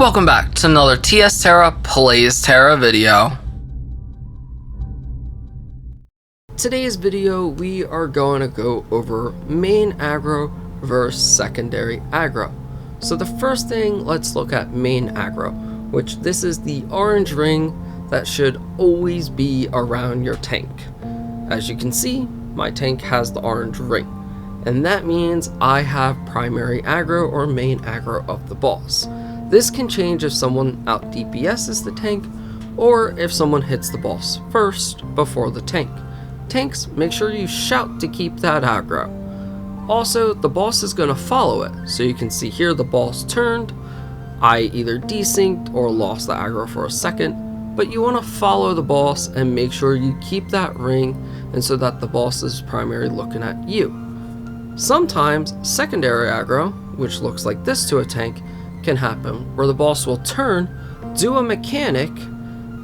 welcome back to another TSTerra Plays Terra video. Today's video, we are going to go over main aggro versus secondary aggro. So the first thing, let's look at main aggro, which this is the orange ring that should always be around your tank. As you can see, my tank has the orange ring, and that means I have primary aggro or main aggro of the boss. This can change if someone out DPS's the tank, or if someone hits the boss first before the tank. Tanks, make sure you shout to keep that aggro. Also, the boss is going to follow it, so you can see here the boss turned. I either desynced or lost the aggro for a second, but you want to follow the boss and make sure you keep that ring, and so that the boss is primarily looking at you. Sometimes secondary aggro, which looks like this to a tank, can happen where the boss will turn, do a mechanic,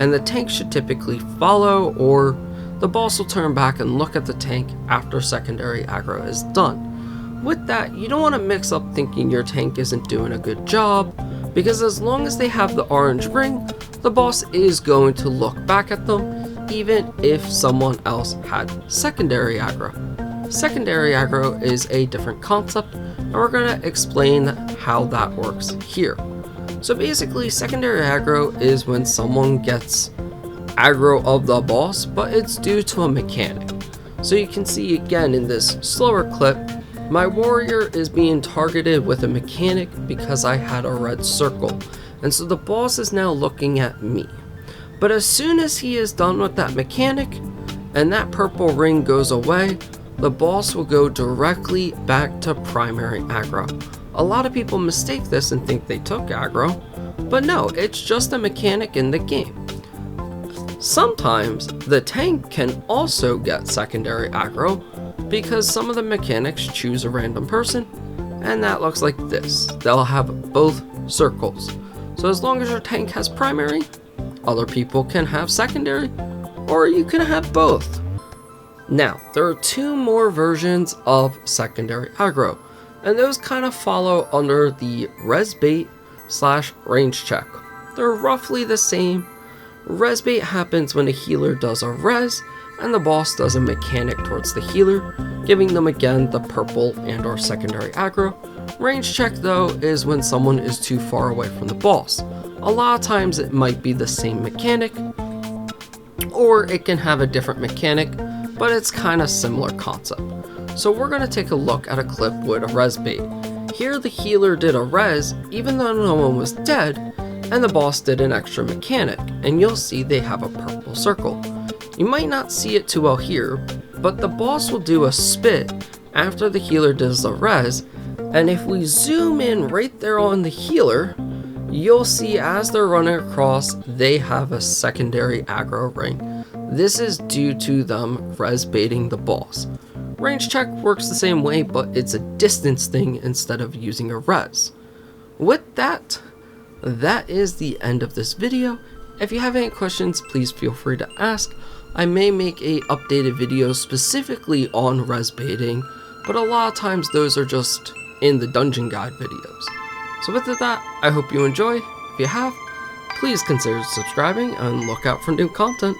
and the tank should typically follow, or the boss will turn back and look at the tank after secondary aggro is done. With that, you don't want to mix up thinking your tank isn't doing a good job, because as long as they have the orange ring, the boss is going to look back at them, even if someone else had secondary aggro. Secondary aggro is a different concept, and we're going to explain how that works here. So basically, secondary aggro is when someone gets aggro of the boss, but it's due to a mechanic. So you can see again in this slower clip, my warrior is being targeted with a mechanic because I had a red circle, and so the boss is now looking at me. But as soon as he is done with that mechanic, and that purple ring goes away, the boss will go directly back to primary aggro. A lot of people mistake this and think they took aggro, but no, it's just a mechanic in the game. Sometimes the tank can also get secondary aggro because some of the mechanics choose a random person, and that looks like this. They'll have both circles. So as long as your tank has primary, other people can have secondary, or you can have both. Now, there are two more versions of secondary aggro, and those kind of follow under the res bait / range check. They're roughly the same. Res bait happens when a healer does a res, and the boss does a mechanic towards the healer, giving them again the purple and or secondary aggro. Range check though is when someone is too far away from the boss. A lot of times it might be the same mechanic, or it can have a different mechanic, but it's kind of similar concept. So we're going to take a look at a clip with a res bait. Here the healer did a res even though no one was dead, and the boss did an extra mechanic, and you'll see they have a purple circle. You might not see it too well here, but the boss will do a spit after the healer does a res, and if we zoom in right there on the healer, you'll see as they're running across, they have a secondary aggro ring. This is due to them res baiting the boss. Range check works the same way, but it's a distance thing instead of using a res. With that, that is the end of this video. If you have any questions, please feel free to ask. I may make a updated video specifically on res baiting, but a lot of times those are just in the dungeon guide videos. So with that, I hope you enjoy. If you have, please consider subscribing and look out for new content.